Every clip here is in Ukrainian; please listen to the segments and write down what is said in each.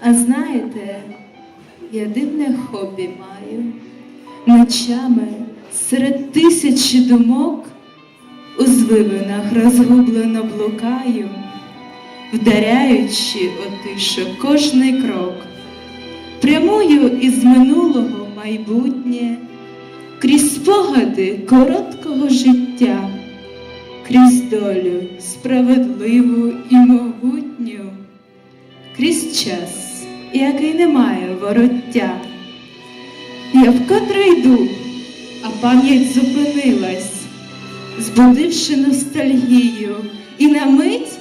А знаєте, я дивне хобі маю. Ночами серед тисячі думок у звивинах розгублено блукаю, вдаряючи у тишу кожний крок. Прямую із минулого в майбутнє, крізь спогади короткого життя, крізь долю справедливу і могутню, крізь час, який не має вороття. Я вкотре йду, а пам'ять зупинилась, збудивши ностальгію, і на мить,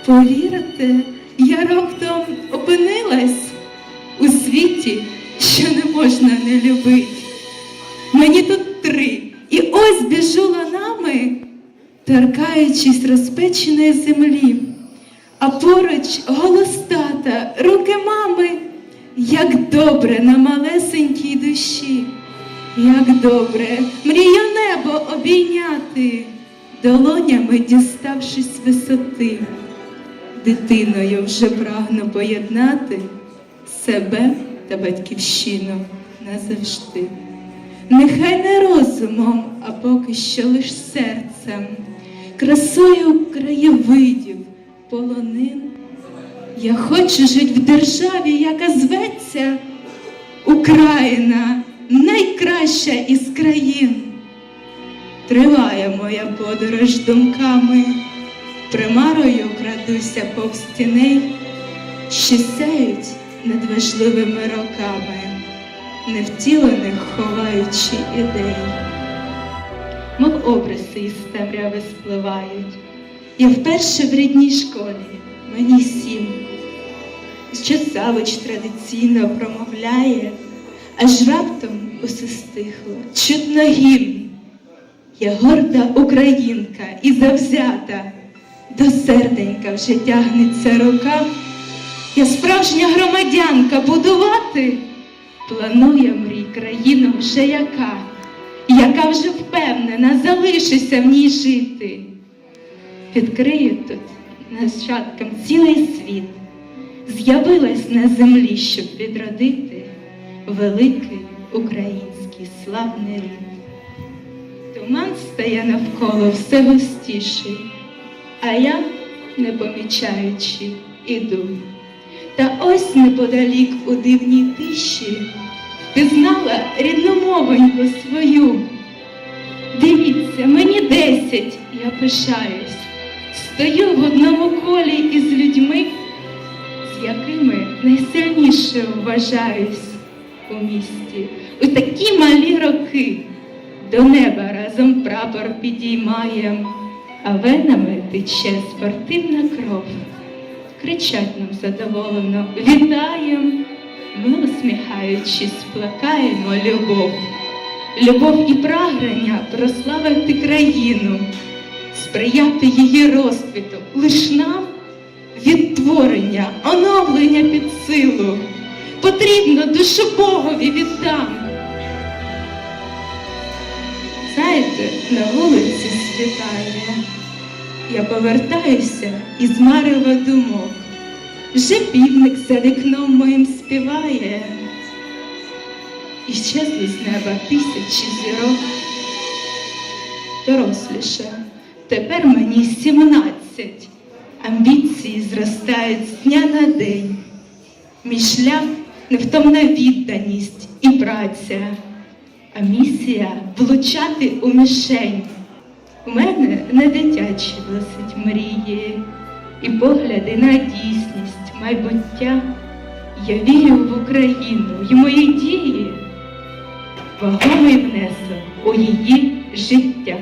повірите, я раптом опинилась у світі, що не можна не любить. Мені тут 3, і ось біжу ланами, торкаючись розпеченої землі, а поруч голос тата, руки мами. Як добре на малесенькій душі, як добре мрію небо обійняти, долонями діставшись висоти. Дитиною вже прагну поєднати себе та батьківщину назавжди. Нехай не розумом, а поки що лиш серцем, красою краєвидів, полонин. Я хочу жить в державі, яка зветься Україна, найкраща із країн. Триває моя подорож думками, примарою крадуся повз тіней, що сяють над важливими роками, невтілених ховаючи ідей. Мов обриси із темряви спливають, я вперше в рідній школі, мені 7. Що завуч традиційно промовляє, аж раптом усе стихло, чутно гімн. Я горда українка і завзята, до серденька вже тягнеться рука. Я справжня громадянка, будувати планує мрій країну вже яка вже впевнена залишиться в ній жити. Відкрию тут нащадкам цілий світ, з'явилась на землі, щоб відродити великий український славний рід. Туман стає навколо все густіший, а я, не помічаючи, іду. Та ось неподалік у дивній тиші впізнала рідну мовоньку свою. Дивіться, мені 10, я пишаюсь. Стою в одному колі із людьми, з якими найсильніше вважаюсь у місті. У такі малі роки до неба разом прапор підіймаєм, а венами тече спортивна кров. Кричать нам задоволено «Вітаєм!», ми, усміхаючись, плакаємо любов. Любов і прагнення прославити країну, сприяти її розквіту, лиш нам відтворення, оновлення під силу. Потрібно душу Богові віддам. Знаєте, на вулиці світає, я повертаюся із марева думок. Вже півник за вікном моїм співає, і щезли з неба тисячі зірок. Доросліша, тепер мені 17, амбіції зростають з дня на день. Мій шлях – невтомна відданість і праця, а місія – влучати у мішень. У мене не дитячі власить мрії і погляди на дійсність майбуття. Я вірю в Україну і мої дії – вагомий внесок у її життя.